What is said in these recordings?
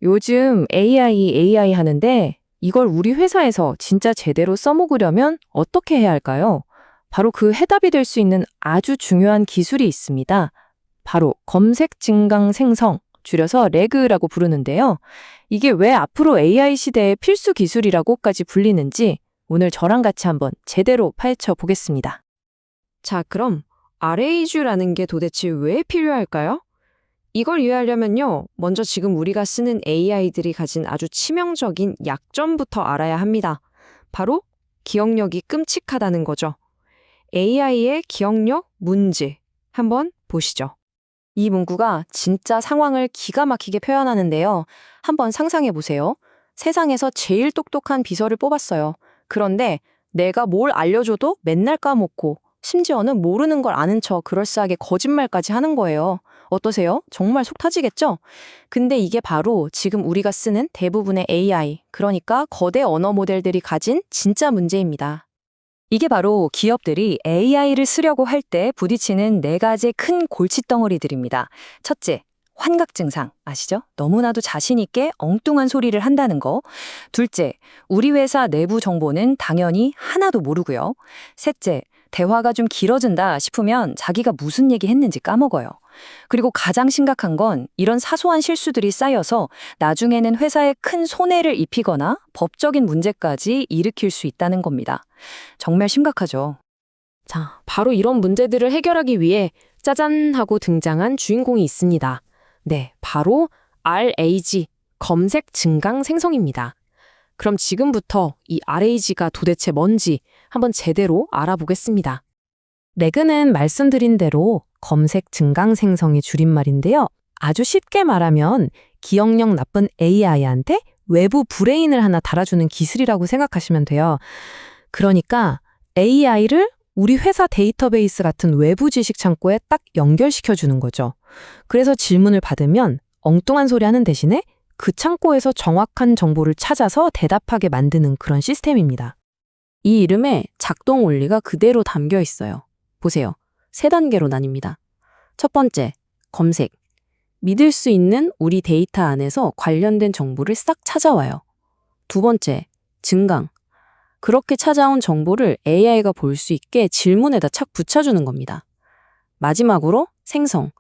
요즘 AI 하는데 이걸 우리 회사에서 진짜 제대로 써먹으려면 어떻게 해야 할까요? 바로 그 해답이 될 수 있는 아주 중요한 기술이 있습니다. 바로 검색 증강 생성, 줄여서 레그라고 부르는데요. 이게 왜 앞으로 AI 시대의 필수 기술이라고까지 불리는지 오늘 저랑 같이 한번 제대로 파헤쳐 보겠습니다. 자, 그럼 RAG라는 게 도대체 왜 필요할까요? 이걸 이해하려면요, 먼저 지금 우리가 쓰는 AI들이 가진 아주 치명적인 약점부터 알아야 합니다. 바로 기억력이 끔찍하다는 거죠. AI의 기억력 문제, 한번 보시죠. 이 문구가 진짜 상황을 기가 막히게 표현하는데요. 한번 상상해 보세요. 세상에서 제일 똑똑한 비서를 뽑았어요. 그런데 내가 뭘 알려줘도 맨날 까먹고 심지어는 모르는 걸 아는 척 그럴싸하게 거짓말까지 하는 거예요. 어떠세요? 정말 속 터지겠죠? 근데 이게 바로 지금 우리가 쓰는 대부분의 AI, 그러니까 거대 언어 모델들이 가진 진짜 문제입니다. 이게 바로 기업들이 AI를 쓰려고 할 때 부딪히는 네 가지 큰 골칫덩어리들입니다. 첫째, 환각 증상 아시죠? 너무나도 자신 있게 엉뚱한 소리를 한다는 거. 둘째, 우리 회사 내부 정보는 당연히 하나도 모르고요. 셋째, 대화가 좀 길어진다 싶으면 자기가 무슨 얘기 했는지 까먹어요. 그리고 가장 심각한 건 이런 사소한 실수들이 쌓여서 나중에는 회사에 큰 손해를 입히거나 법적인 문제까지 일으킬 수 있다는 겁니다. 정말 심각하죠. 자, 바로 이런 문제들을 해결하기 위해 짜잔 하고 등장한 주인공이 있습니다. 네, 바로 RAG, 검색 증강 생성입니다. 그럼 지금부터 이 RAG가 도대체 뭔지 한번 제대로 알아보겠습니다. 레그는 말씀드린 대로 검색 증강 생성의 줄임말인데요. 아주 쉽게 말하면 기억력 나쁜 AI한테 외부 브레인을 하나 달아주는 기술이라고 생각하시면 돼요. 그러니까 AI를 우리 회사 데이터베이스 같은 외부 지식 창고에 딱 연결시켜 주는 거죠. 그래서 질문을 받으면 엉뚱한 소리 하는 대신에 그 창고에서 정확한 정보를 찾아서 대답하게 만드는 그런 시스템입니다. 이 이름에 작동 원리가 그대로 담겨 있어요. 보세요. 세 단계로 나뉩니다. 첫 번째, 검색. 믿을 수 있는 우리 데이터 안에서 관련된 정보를 싹 찾아와요. 두 번째, 증강. 그렇게 찾아온 정보를 AI가 볼 수 있게 질문에다 착 붙여주는 겁니다. 마지막으로 생성.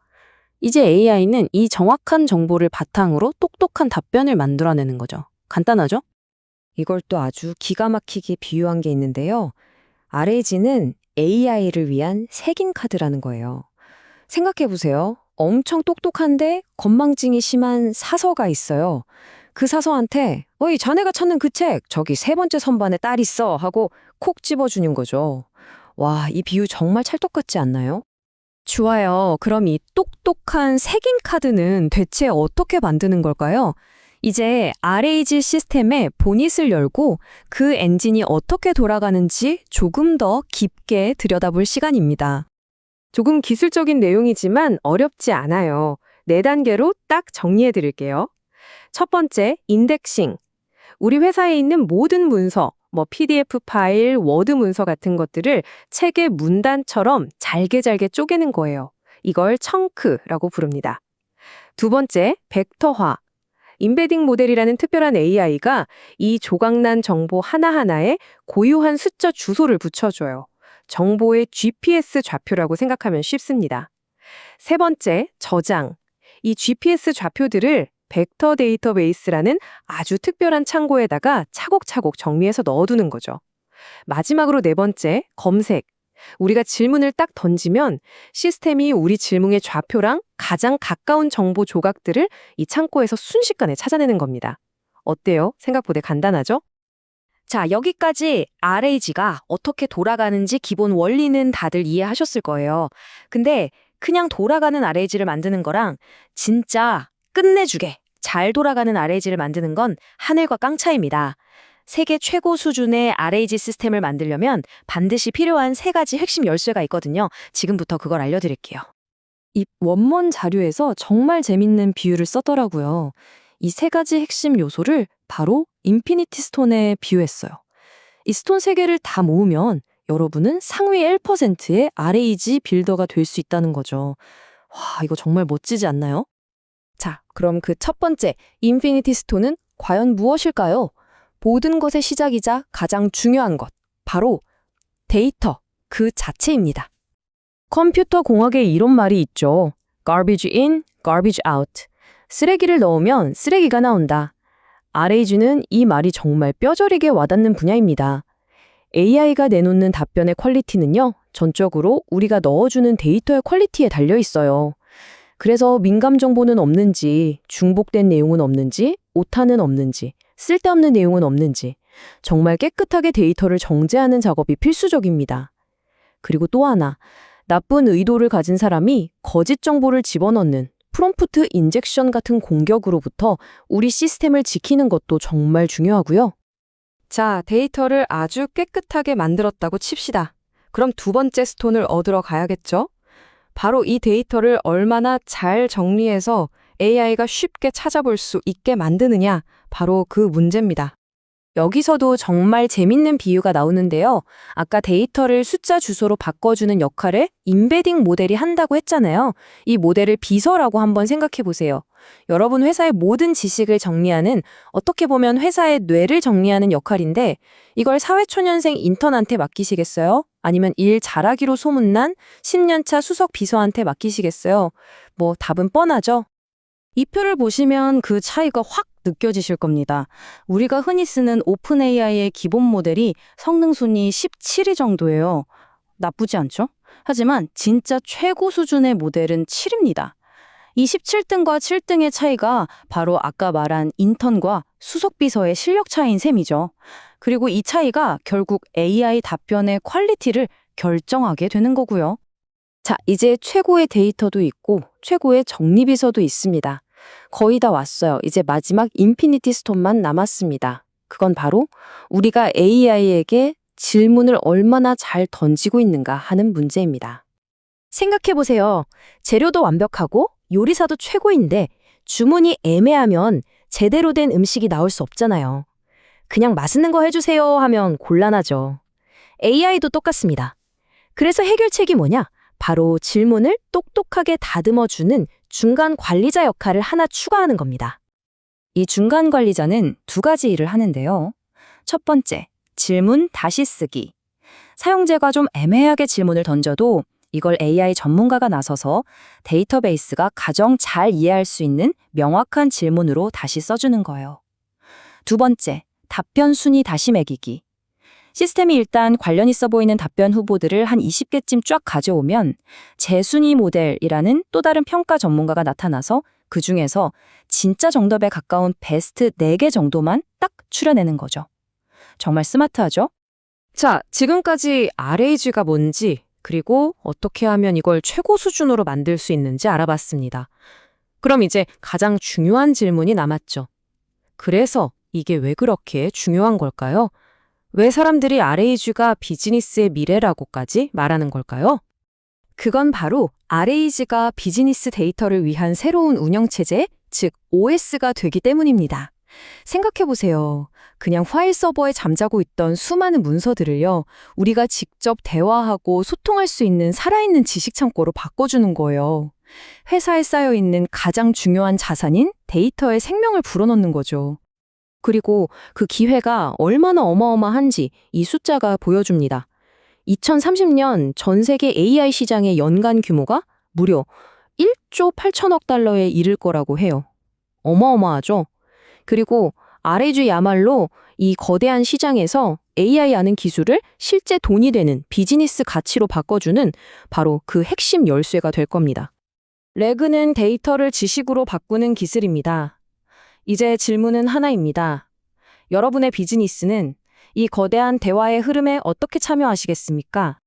이제 AI는 이 정확한 정보를 바탕으로 똑똑한 답변을 만들어내는 거죠. 간단하죠? 이걸 또 아주 기가 막히게 비유한 게 있는데요. RAG는 AI를 위한 색인 카드라는 거예요. 생각해보세요. 엄청 똑똑한데 건망증이 심한 사서가 있어요. 그 사서한테 어이 자네가 찾는 그 책 저기 세 번째 선반에 딸 있어 하고 콕 집어주는 거죠. 와, 이 비유 정말 찰떡 같지 않나요? 좋아요. 그럼 이 똑똑한 색인 카드는 대체 어떻게 만드는 걸까요? 이제 RAG 시스템의 보닛을 열고 그 엔진이 어떻게 돌아가는지 조금 더 깊게 들여다볼 시간입니다. 조금 기술적인 내용이지만 어렵지 않아요. 네 단계로 딱 정리해 드릴게요. 첫 번째, 인덱싱. 우리 회사에 있는 모든 문서, PDF 파일, 워드 문서 같은 것들을 책의 문단처럼 잘게 쪼개는 거예요. 이걸 청크라고 부릅니다. 두 번째, 벡터화. 임베딩 모델이라는 특별한 AI가 이 조각난 정보 하나하나에 고유한 숫자 주소를 붙여줘요. 정보의 GPS 좌표라고 생각하면 쉽습니다. 세 번째, 저장. 이 GPS 좌표들을 벡터 데이터베이스라는 아주 특별한 창고에다가 차곡차곡 정리해서 넣어두는 거죠. 마지막으로 네 번째, 검색. 우리가 질문을 딱 던지면 시스템이 우리 질문의 좌표랑 가장 가까운 정보 조각들을 이 창고에서 순식간에 찾아내는 겁니다. 어때요? 생각보다 간단하죠? 자, 여기까지 RAG가 어떻게 돌아가는지 기본 원리는 다들 이해하셨을 거예요. 근데 그냥 돌아가는 RAG를 만드는 거랑 진짜 끝내주게 잘 돌아가는 RAG를 만드는 건 하늘과 깡 차이입니다. 세계 최고 수준의 RAG 시스템을 만들려면 반드시 필요한 세 가지 핵심 열쇠가 있거든요. 지금부터 그걸 알려드릴게요. 이 원문 자료에서 정말 재밌는 비유를 썼더라고요. 이 세 가지 핵심 요소를 바로 인피니티 스톤에 비유했어요. 이 스톤 세 개를 다 모으면 여러분은 상위 1%의 RAG 빌더가 될 수 있다는 거죠. 와, 이거 정말 멋지지 않나요? 자, 그럼 그 첫 번째, 인피니티 스톤은 과연 무엇일까요? 모든 것의 시작이자 가장 중요한 것, 바로 데이터 그 자체입니다. 컴퓨터 공학에 이런 말이 있죠. garbage in, garbage out. 쓰레기를 넣으면 쓰레기가 나온다. RAG는 이 말이 정말 뼈저리게 와닿는 분야입니다. AI가 내놓는 답변의 퀄리티는요, 전적으로 우리가 넣어주는 데이터의 퀄리티에 달려 있어요. 그래서 민감 정보는 없는지, 중복된 내용은 없는지, 오타는 없는지, 쓸데없는 내용은 없는지, 정말 깨끗하게 데이터를 정제하는 작업이 필수적입니다. 그리고 또 하나, 나쁜 의도를 가진 사람이 거짓 정보를 집어넣는 프롬프트 인젝션 같은 공격으로부터 우리 시스템을 지키는 것도 정말 중요하고요. 자, 데이터를 아주 깨끗하게 만들었다고 칩시다. 그럼 두 번째 스톤을 얻으러 가야겠죠? 바로 이 데이터를 얼마나 잘 정리해서 AI가 쉽게 찾아볼 수 있게 만드느냐, 바로 그 문제입니다. 여기서도 정말 재밌는 비유가 나오는데요. 아까 데이터를 숫자 주소로 바꿔주는 역할을 임베딩 모델이 한다고 했잖아요. 이 모델을 비서라고 한번 생각해 보세요. 여러분 회사의 모든 지식을 정리하는, 어떻게 보면 회사의 뇌를 정리하는 역할인데, 이걸 사회초년생 인턴한테 맡기시겠어요? 아니면 일 잘하기로 소문난 10년차 수석 비서한테 맡기시겠어요? 뭐 답은 뻔하죠? 이 표를 보시면 그 차이가 확 느껴지실 겁니다. 우리가 흔히 쓰는 오픈 AI의 기본 모델이 성능 순위 17위 정도예요. 나쁘지 않죠? 하지만 진짜 최고 수준의 모델은 7입니다. 이 17등과 7등의 차이가 바로 아까 말한 인턴과 수석비서의 실력 차이인 셈이죠. 그리고 이 차이가 결국 AI 답변의 퀄리티를 결정하게 되는 거고요. 자, 이제 최고의 데이터도 있고 최고의 정리비서도 있습니다. 거의 다 왔어요. 이제 마지막 인피니티 스톤만 남았습니다. 그건 바로 우리가 AI에게 질문을 얼마나 잘 던지고 있는가 하는 문제입니다. 생각해보세요. 재료도 완벽하고 요리사도 최고인데 주문이 애매하면 제대로 된 음식이 나올 수 없잖아요. 그냥 맛있는 거 해주세요 하면 곤란하죠. AI도 똑같습니다. 그래서 해결책이 뭐냐? 바로 질문을 똑똑하게 다듬어주는 중간 관리자 역할을 하나 추가하는 겁니다. 이 중간 관리자는 두 가지 일을 하는데요. 첫 번째, 질문 다시 쓰기. 사용자가 좀 애매하게 질문을 던져도 이걸 AI 전문가가 나서서 데이터베이스가 가장 잘 이해할 수 있는 명확한 질문으로 다시 써주는 거예요. 두 번째, 답변 순위 다시 매기기. 시스템이 일단 관련 있어 보이는 답변 후보들을 한 20개쯤 쫙 가져오면 재순위 모델이라는 또 다른 평가 전문가가 나타나서 그 중에서 진짜 정답에 가까운 베스트 4개 정도만 딱 추려내는 거죠. 정말 스마트하죠? 자, 지금까지 RAG가 뭔지, 그리고 어떻게 하면 이걸 최고 수준으로 만들 수 있는지 알아봤습니다. 그럼 이제 가장 중요한 질문이 남았죠. 그래서 이게 왜 그렇게 중요한 걸까요? 왜 사람들이 RAG가 비즈니스의 미래라고까지 말하는 걸까요? 그건 바로 RAG가 비즈니스 데이터를 위한 새로운 운영체제, 즉 OS가 되기 때문입니다. 생각해보세요. 그냥 파일 서버에 잠자고 있던 수많은 문서들을요, 우리가 직접 대화하고 소통할 수 있는 살아있는 지식 창고로 바꿔주는 거예요. 회사에 쌓여있는 가장 중요한 자산인 데이터에 생명을 불어넣는 거죠. 그리고 그 기회가 얼마나 어마어마한지 이 숫자가 보여줍니다. 2030년 전 세계 AI 시장의 연간 규모가 무려 1조 8천억 달러에 이를 거라고 해요. 어마어마하죠? 그리고 RAG야말로 이 거대한 시장에서 AI 아는 기술을 실제 돈이 되는 비즈니스 가치로 바꿔주는 바로 그 핵심 열쇠가 될 겁니다. 레그는 데이터를 지식으로 바꾸는 기술입니다. 이제 질문은 하나입니다. 여러분의 비즈니스는 이 거대한 대화의 흐름에 어떻게 참여하시겠습니까?